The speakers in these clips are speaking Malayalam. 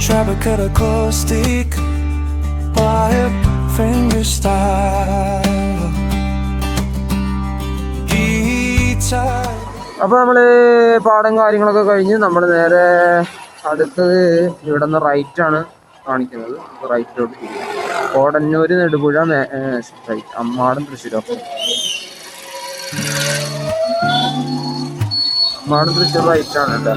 tropical acoustic wire fingerstyle guitar. അപ്പോൾ നമ്മൾ പാടം കാര്യങ്ങളൊക്കെ കഴിഞ്ഞ് നമ്മൾ നേരെ അടുത്തത് ഇവിടെ നിന്ന് റൈറ്റാണ് കാണിക്കുന്നത്. റൈറ്റിലോട്ട് കോടന്നൂര് നെടുപുഴ റൈറ്റ് അമ്മാടം തൃശ്ശൂർ. അമ്മാടം തൃശ്ശൂർ റൈറ്റാണ് കേട്ടോ.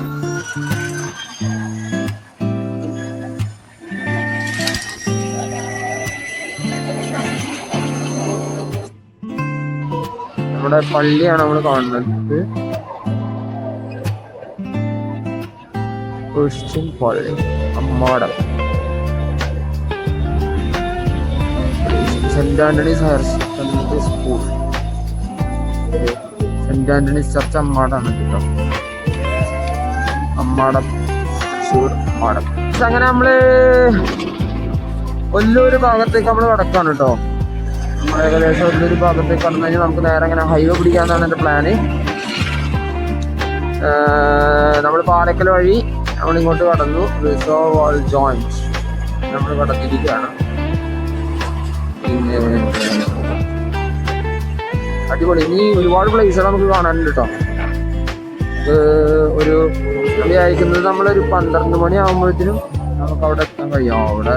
നമ്മുടെ പള്ളിയാണ് നമ്മൾ കാണുന്നത്. ക്രിസ്ത്യൻ പള്ളി അമ്മാടം. Saint Antony's higher secondary school, saint Antony's church അമ്മാടാണ് കേട്ടോ. അമ്മാടം തൃശ്ശൂർ അമ്മാടം. അങ്ങനെ നമ്മള് ഒല്ലൂര് ഭാഗത്തേക്ക് നമ്മൾ കടക്കാണ് കേട്ടോ. നമ്മൾ ഏകദേശം ഒല്ലൂര് ഭാഗത്തേക്ക് കടന്നു കഴിഞ്ഞാൽ നമുക്ക് നേരെ അങ്ങനെ ഹൈവേ പിടിക്കാന്നാണ് എൻ്റെ പ്ലാന്. നമ്മൾ പാലക്കൽ വഴി നമ്മളിങ്ങോട്ട് കടന്നു. റിസോർട്ട് ജോയിന്റ് നമ്മൾ കടന്നിരിക്കുകയാണ്. പിന്നെ അടിപൊളി. ഇനി ഒരുപാട് പ്ലേസുകൾ നമുക്ക് കാണാനുണ്ട് കേട്ടോ. ഒരു വിചാരിക്കുന്നത് നമ്മളൊരു 12 മണി ആകുമ്പോഴത്തേനും നമുക്ക് അവിടെ എത്താൻ കഴിയും. അവിടെ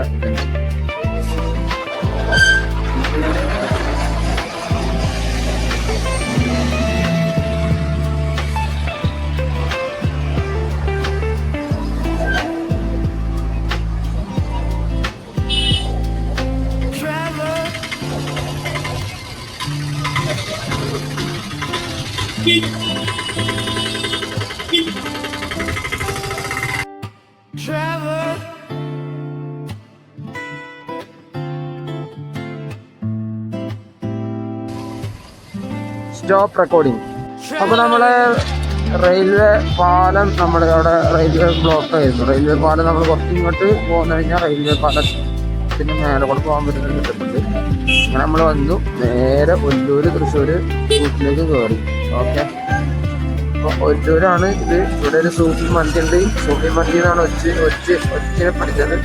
സ്റ്റോപ്പ് റെക്കോർഡിങ്. അപ്പോൾ നമ്മളെ റെയിൽവേ പാലം നമ്മുടെ അവിടെ റെയിൽവേ ബ്ലോക്ക് ആയിരുന്നു. റെയിൽവേ പാലം നമ്മൾ കുറച്ച് ഇങ്ങോട്ട് പോകുന്ന കഴിഞ്ഞാൽ റെയിൽവേ പാലത്തിന് മേലെ കൂടെ പോകാൻ പറ്റുന്ന കിട്ടുന്നുണ്ട്. അങ്ങനെ നമ്മൾ വന്നു നേരെ ഒല്ലൂര് തൃശ്ശൂർ റൂട്ടിലേക്ക് കയറി. ഓക്കെ, അപ്പോൾ ഒല്ലൂരാണ് ഇത്. ഇവിടെ ഒരു സൂഫി മന്തി ഉണ്ട്. സൂഫി മന്തി എന്നാണ് ഒച്ചിനെ പഠിച്ചത്.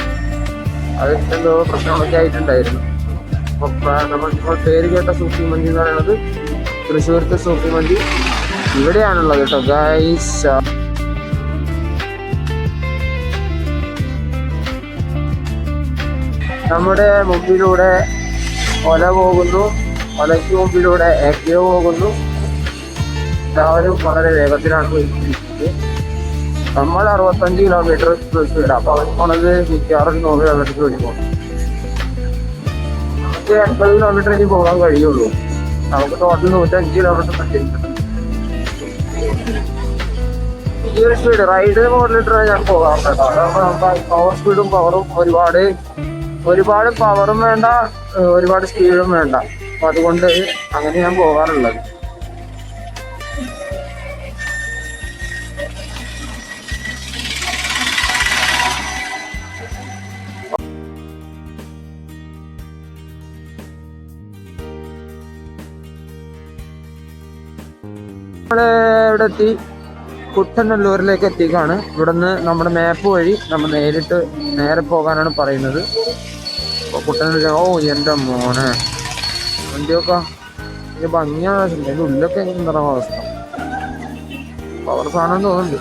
അത് എന്തോ പ്രശ്നങ്ങളൊക്കെ ആയിട്ടുണ്ടായിരുന്നു. അപ്പോൾ നമ്മൾ പേര് കേട്ട സൂഫി മന്തി എന്ന് പറയുന്നത് തൃശ്ശൂരത്തെ സൂഫി മന്തി ഇവിടെയാണുള്ളത് കേട്ടോ ഗൈസ്. നമ്മുടെ മുമ്പിലൂടെ ഒല പോകുന്നു. ഒലയ്ക്ക് മുമ്പിലൂടെ എക്കയോ പോകുന്നു. എല്ലാവരും വളരെ വേഗത്തിലാണ് പോയിരിക്കുന്നത്. നമ്മൾ 65 കിലോമീറ്റർ സ്പീഡ്. അപ്പോൾ അവർ പോണത് 100 കിലോമീറ്റർ വേണ്ടി പോകും. നമുക്ക് 80 കിലോമീറ്റർ ഇനി പോകാൻ കഴിയുള്ളൂ. നമുക്ക് ടോട്ടൽ 105 കിലോമീറ്റർ സഞ്ചരിക്കണം. ഈ ഒരു സ്പീഡ് റൈഡ് മോഡിലിട്ടാണ് ഞാൻ പോകാൻ കേട്ടോ. അതാകുമ്പോൾ നമുക്ക് പവർ സ്പീഡും പവറും ഒരുപാട് പവറും വേണ്ട, ഒരുപാട് സ്പീഡും വേണ്ട. അപ്പം അതുകൊണ്ട് അങ്ങനെ ഞാൻ പോകാറുള്ളത്. ഇവിടെ എത്തി കുട്ടനല്ലൂരിലേക്ക് എത്തിക്കാണ്. ഇവിടുന്ന് നമ്മുടെ മാപ്പ് വഴി നമ്മൾ നേരെ പോകാനാണ് പറയുന്നത്. കുട്ടനല്ലൂർ. ഓ എൻ്റെ മോനെ, വണ്ടിയൊക്കെ ഇത് ഭംഗിയാണ്. അതിൻ്റെ ഉള്ളിലൊക്കെ എന്താ അവസ്ഥ? പവർ സാധനം തോന്നുന്നുണ്ട്.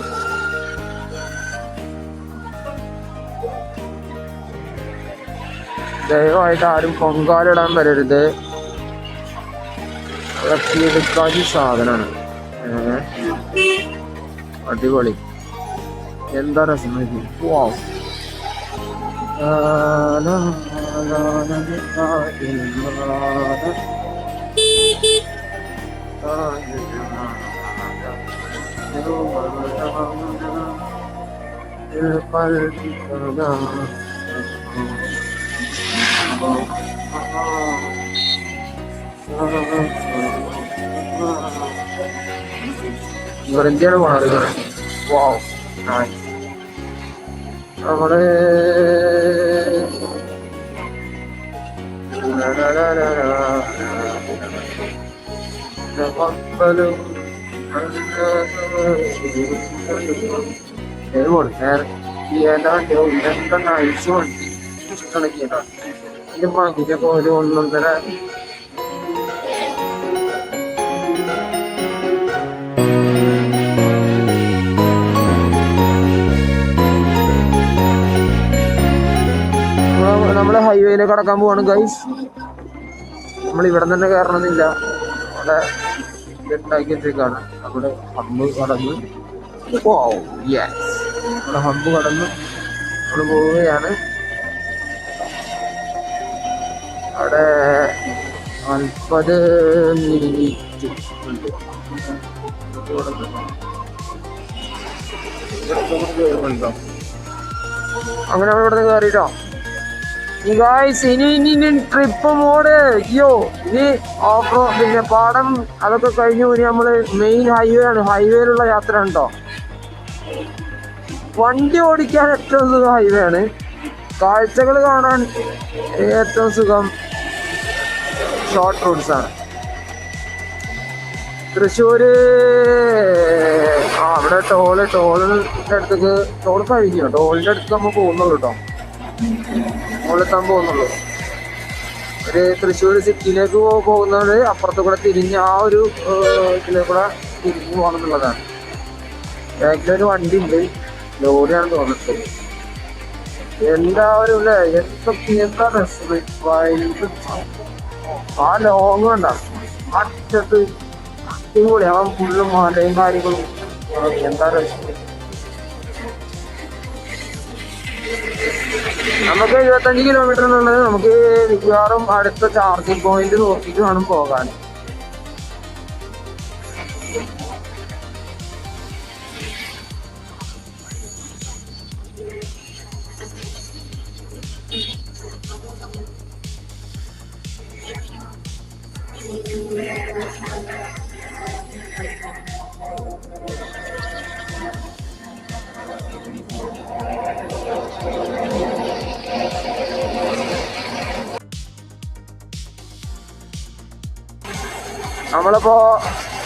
ദയവായിട്ട് ആരും പൊങ്കാലിടാൻ വരരുത്. എടുക്കാതി സാധനമാണ്. അടിപൊളി. എന്താ രസം. വാവ്. ഇന്ത്യയാണ് പോണത്. വാവ്, നൈസ്. നമ്മള് നേരെ കിയേൻ്റെ വണ്ടി എന്താ നൈസ് വണ്ടി ഇഷ്ടമാണ് കിയേൻ്റെ വണ്ടി. ഇതിൻ്റെ പകുതിയൊക്കെ ഒരു 1.5 നമ്മള് ഹൈവേയിലേക്ക് കടക്കാൻ പോവാണ് ഗൈസ്. നമ്മൾ ഇവിടെ തന്നെ കയറണമെന്നില്ല, അവിടെ ഉണ്ടാക്കി വെച്ചേക്കാണ്. നമ്മുടെ ഹബ്ബ് കടന്ന് നമ്മുടെ ഹബ്ബ് കടന്ന് നമ്മൾ പോവുകയാണ്. അവിടെ 40 മിനിറ്റ് ഉണ്ട്. അങ്ങനെ നമ്മൾ ഇവിടെ നിന്ന് കയറിട്ടോ. ഈ ഗായ്സ് ഇനി ട്രിപ്പ് മോഡ് അയ്യോ ഇനി ഓഫ് റോഡ് പിന്നെ പാടം അതൊക്കെ കഴിഞ്ഞു. ഇനി നമ്മള് മെയിൻ ഹൈവേ ആണ്, ഹൈവേയിലുള്ള യാത്ര ഉണ്ടോ. വണ്ടി ഓടിക്കാൻ ഏറ്റവും സുഖം ഹൈവേ ആണ്. കാഴ്ചകൾ കാണാൻ ഏറ്റവും സുഖം ഷോർട്ട് റൂട്ട്സ് ആണ്. തൃശ്ശൂര് അവിടെ ടോളിന്റെ അടുത്തേക്ക് ടോൾ കഴിഞ്ഞോ, ടോളിന്റെ അടുത്ത് നമ്മൾ പോകുന്നുള്ളൂ കേട്ടോ. മുകളിലെത്താൻ പോകുന്നുള്ളൂ. ഒരു തൃശ്ശൂർ സിറ്റിയിലേക്ക് പോകുന്നത് അപ്പുറത്ത് കൂടെ തിരിഞ്ഞ് ആ ഒരു ഇതിലേക്ക് കൂടെ തിരിഞ്ഞ് പോകണം എന്നുള്ളതാണ്. ബാക്കിലൊരു വണ്ടി ഉണ്ട്, ലോറിയാണ് തോന്നുന്നത്. എല്ലാവരും അല്ലേ എന്താ രസം. ആ ലോങ് കണ്ട അറ്റത്ത് അടിപൊളി. ആ ഫുള്ളും മലയും കാര്യങ്ങളും എന്താ രസം. നമുക്ക് 75 കിലോമീറ്റർ എന്നുള്ളത് നമുക്ക് മിക്കവാറും അടുത്ത ചാർജിങ് പോയിന്റ് നോക്കിയിട്ട് വേണം പോകാൻ. നമ്മളിപ്പോ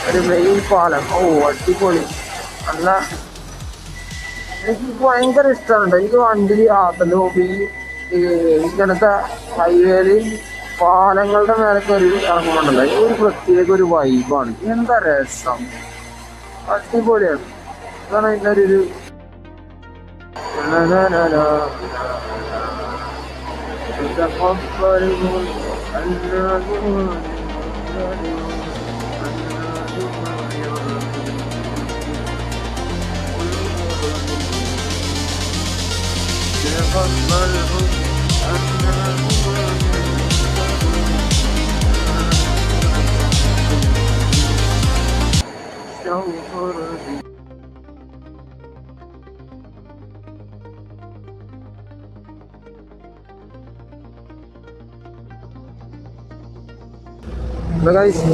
ഒരു മെയിൻ പാലം, അടിപൊളി. നല്ല എനിക്ക് ഭയങ്കര ഇഷ്ടമാണ്. എനിക്ക് വണ്ടി ഹോബി ഇങ്ങനത്തെ ഹൈവേയിൽ പാലങ്ങളുടെ മേലൊക്കെ ഒരു ഇറങ്ങുന്നുണ്ടല്ലോ, ഒരു പ്രത്യേക ഒരു വൈബാണ്. എന്താ രസം, അടിപൊളിയാണ്. അതാണ് അതിൻ്റെ ഒരു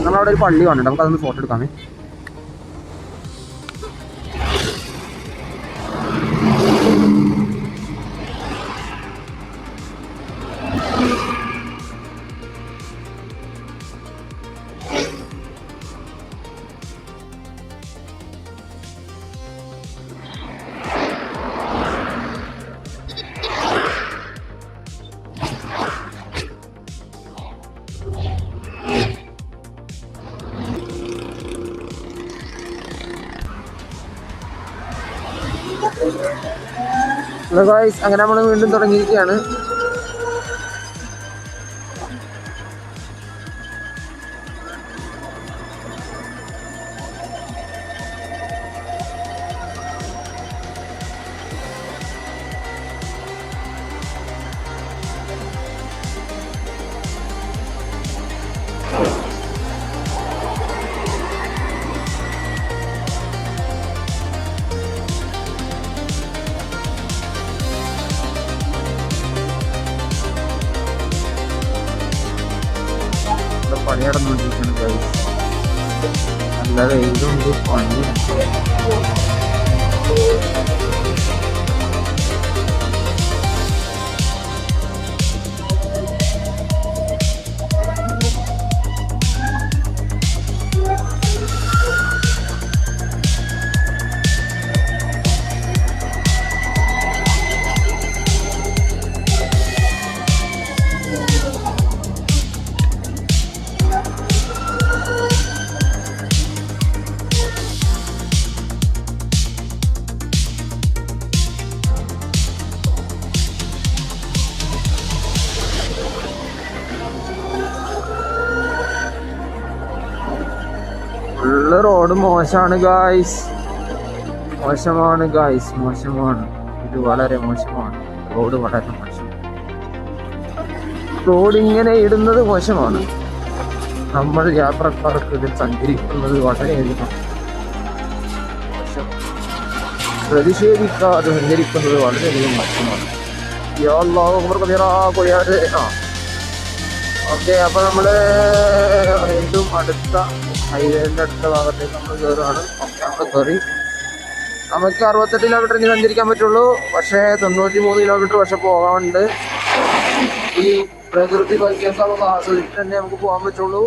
നമ്മളവിടെ ഒരു പള്ളി കാണുന്നുണ്ട്, നമുക്ക് അതൊന്ന് ഫോട്ടോ എടുക്കാമേ. അങ്ങനെ നമ്മൾ വീണ്ടും തുടങ്ങിയിരിക്കുകയാണ്. പണി നടന്നുകൊണ്ടിരിക്കുന്നത് നല്ല വെയിലുണ്ട്, പണി. ഫുള്ള് റോഡ് മോശമാണ് ഗായ്സ്, മോശമാണ് ഗായ്സ്, മോശമാണ്. ഇത് വളരെ മോശമാണ്, റോഡ് വളരെ മോശം. റോഡ് ഇങ്ങനെ ഇടുന്നത് മോശമാണ്. നമ്മൾ യാത്രക്കാർക്ക് ഇതിൽ സഞ്ചരിക്കുന്നത് വളരെയധികം മോശം. പ്രതിഷേധിക്കാതെ സഞ്ചരിക്കുന്നത് വളരെയധികം മോശമാണ്. ഓക്കെ, അപ്പൊ നമ്മള് വീണ്ടും അടുത്ത ഹൈവേന്റെ അടുത്ത ഭാഗത്തേക്ക് നമ്മൾ കയറുകയാണ്. ഓക്കെ, നമ്മൾ കയറി. നമുക്ക് 68 കിലോമീറ്റർ ഇനി സഞ്ചരിക്കാൻ പറ്റുള്ളൂ. പക്ഷേ 93 കിലോമീറ്റർ പക്ഷെ പോകാനുണ്ട്. ഈ പ്രകൃതി ഭംഗിയൊക്കെ നമുക്ക് ആസ്വദിച്ച് തന്നെ നമുക്ക് പോകാൻ പറ്റുള്ളൂ.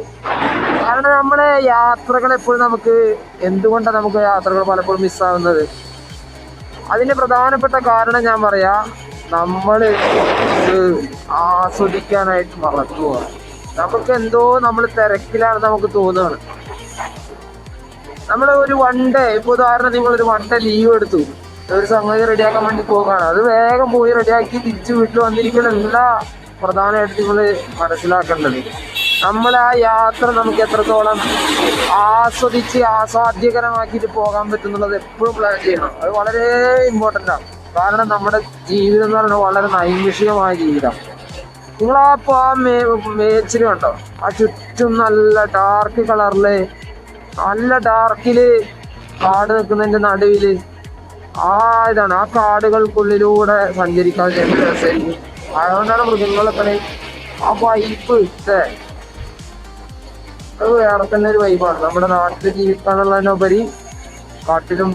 കാരണം നമ്മുടെ യാത്രകൾ എപ്പോഴും എന്തുകൊണ്ടാണ് നമുക്ക് യാത്രകൾ പലപ്പോഴും മിസ്സാവുന്നത്? അതിന്റെ പ്രധാനപ്പെട്ട കാരണം ഞാൻ പറയാം, നമ്മൾ ആസ്വദിക്കാനായിട്ട് മറക്കുക. നമുക്ക് എന്തോ നമ്മൾ തിരക്കിലാണെന്ന് നമുക്ക് തോന്നുകയാണ്. നമ്മൾ ഒരു വൺ ഡേ, ഇപ്പൊ ഉദാഹരണം നിങ്ങളൊരു വൺ ഡേ ലീവ് എടുത്തു, ഒരു സംഗതി റെഡിയാക്കാൻ വേണ്ടി പോകുകയാണ്. അത് വേഗം പോയി റെഡിയാക്കി തിരിച്ച് വീട്ടിൽ വന്നിരിക്കലല്ല പ്രധാനമായിട്ട് നിങ്ങൾ മനസ്സിലാക്കേണ്ടത്. നമ്മൾ ആ യാത്ര നമുക്ക് എത്രത്തോളം ആസ്വദിച്ച് ആസ്വാദ്യകരമാക്കിയിട്ട് പോകാൻ പറ്റുന്നുള്ളത് എപ്പോഴും പ്ലാൻ ചെയ്യണം. അത് വളരെ ഇമ്പോർട്ടൻ്റ് ആണ്. കാരണം നമ്മുടെ ജീവിതം എന്ന് പറയുന്നത് വളരെ നൈമിഷികമായ ജീവിതം. നിങ്ങളാപ്പോൾ ആ മേച്ചിൽ കണ്ടോ, ആ ചുറ്റും നല്ല ഡാർക്ക് കളറില്, നല്ല ഡാർക്കില് കാട് നിൽക്കുന്നതിൻ്റെ നടുവില് ഇതാണ്. ആ കാടുകൾക്കുള്ളിലൂടെ സഞ്ചരിക്കാൻ എന്ത് രസമായിരിക്കും. അതുകൊണ്ടാണ് മൃഗങ്ങളൊക്കെ ആ വൈബ് അത് വേറെ തന്നെ ഒരു വൈബാണ്. നമ്മുടെ നാട്ടിൽ ജീവിക്കാന്നുള്ളതിനുപരി കാട്ടിലും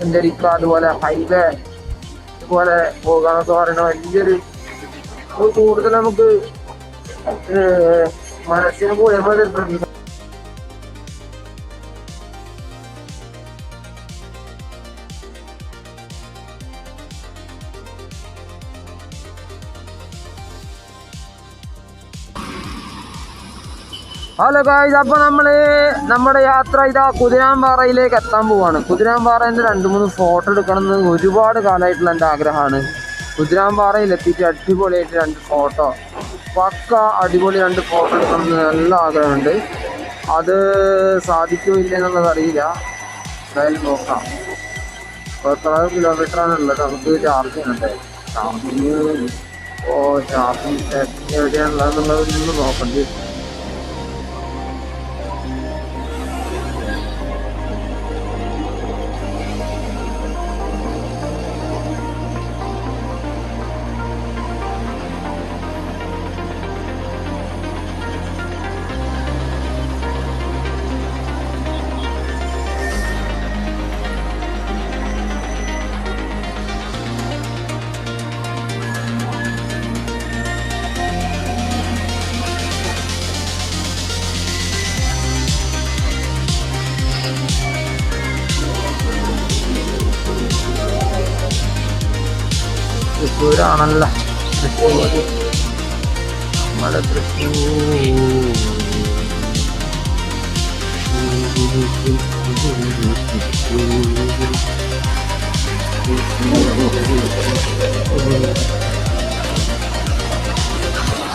സഞ്ചരിക്കുക, അതുപോലെ ഹൈവേ ഇതുപോലെ പോകാന്നൊക്കെ പറയുന്ന വലിയൊരു കൂടുതൽ നമുക്ക് മനസ്സിന് കുഴപ്പമില്ല. ഹലോ ഗായ്സ്, അപ്പോൾ നമ്മുടെ യാത്ര ഇതാ കുതിരാൻപാറയിലേക്ക് എത്താൻ പോവാണ്. കുതിരാൻപാറയിൽ 2-3 ഫോട്ടോ എടുക്കണമെന്ന് ഒരുപാട് കാലമായിട്ടുള്ള എൻ്റെ ആഗ്രഹമാണ്. കുതിരാൻപാറയിൽ എത്തിയിട്ട് അടിപൊളിയായിട്ട് 2 ഫോട്ടോ, പക്ക അടിപൊളി 2 ഫോട്ടോ എടുക്കണമെന്ന് നല്ല ആഗ്രഹമുണ്ട്. അത് സാധിക്കുമില്ല എന്നുള്ളത് അറിയില്ല, എന്തായാലും നോക്കാം. 16 കിലോമീറ്ററാണുള്ളത്. നമുക്ക് ചാർജ് ചെയ്യണ്ടേ? ചാർജിങ് എവിടെയാണുള്ളതെന്നുള്ളതൊന്ന് നോക്കേണ്ടി വരും. തൃശ്ശൂരാണല്ലോ, നമ്മുടെ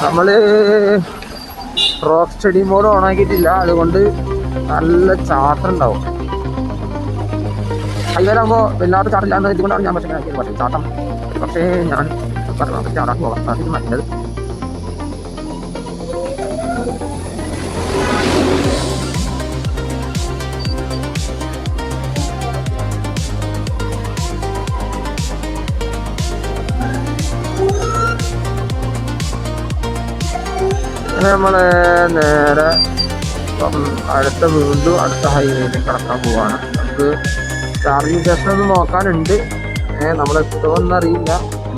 നമ്മള് റോക്ക് സ്റ്റഡി മോഡ് ഓൺ ആക്കിയിട്ടില്ല, അതുകൊണ്ട് നല്ല ചാട്ടം ഉണ്ടാവും. ഹൈവേലാകുമ്പോൾ വല്ലാത്ത ചാട്ടില്ലാന്ന് ഇതുകൊണ്ടാണ് ഞാൻ പക്ഷേ പക്ഷേ ചാട്ടം പക്ഷേ ഞാൻ ചാടാൻ പോകാം. അതിന് നല്ലത് നമ്മള് നേരെ വീണ്ടും അടുത്ത ഹൈവേയിലേക്ക് കടക്കാൻ പോവാണ്. നമുക്ക് ചാർജിങ് സ്റ്റേഷൻ ഒന്ന് നോക്കാനുണ്ട്. നമ്മളെത്തുമെന്നറിയില്ല.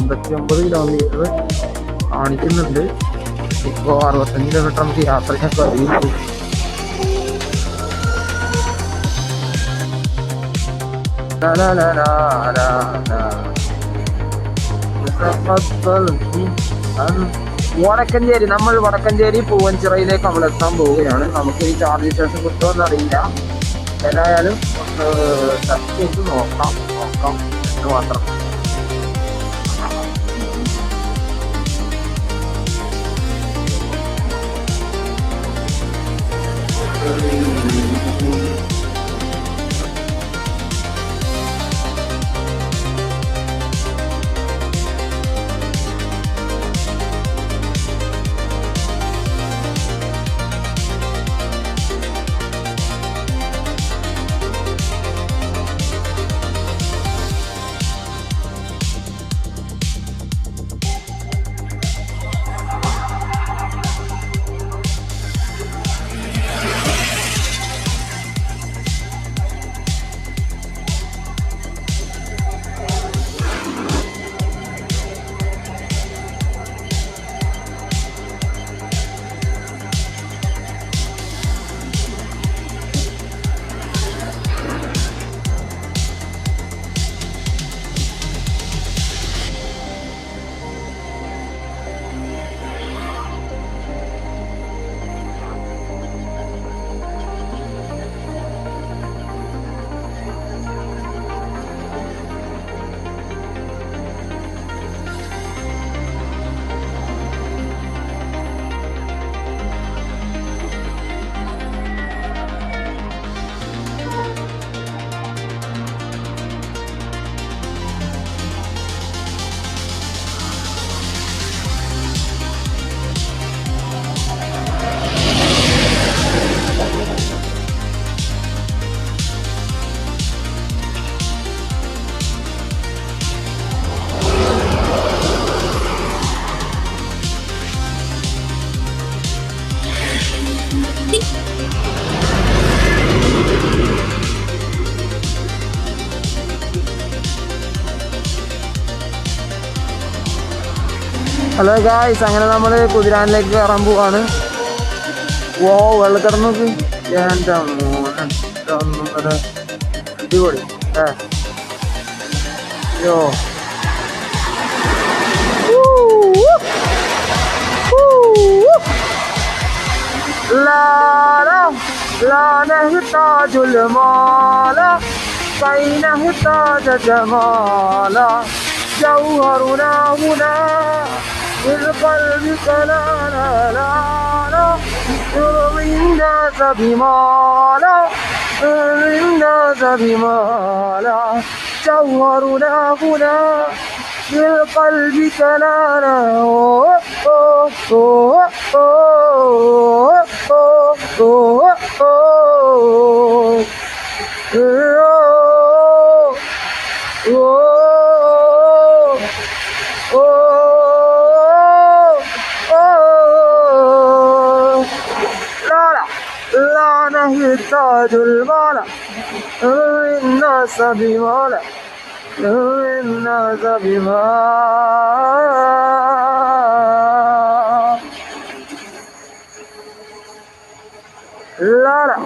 89 കിലോമീറ്റർ കാണിക്കുന്നുണ്ട്. ഇപ്പോൾ 65 കിലോമീറ്റർ നമുക്ക് യാത്ര ചെയ്യാൻ കഴിയുള്ളൂ. വടക്കഞ്ചേരി, നമ്മൾ വടക്കഞ്ചേരി പൂവഞ്ചിറയിലേക്ക് നമ്മൾ എത്താൻ പോവുകയാണ്. നമുക്ക് ഈ ചാർജിങ് സ്റ്റേഷൻ കിട്ടുമെന്ന് അറിയില്ല. ഏതായാലും ടെസ്റ്റ് ചെയ്ത് നോക്കാം എന്ന് മാത്രം. ഹലോ ഗായ്സ്, അങ്ങനെ നമ്മൾ കുതിരാനിലേക്ക് കയറാൻ പോവാണ്. ഓ വെള്ളക്കട നോക്ക്, എൻ്റെ മോനെ അടിപൊളി. യോ لا لا نحتاج المال كي نحتاج جمالا جوهرنا هنا بالقلب لا لا لا لا يرضي الناس بمالا يرضي الناس بمالا جوهرنا هنا بالقلب لا لا لا نحتاج المال الناس بمال الناس بمال لا لا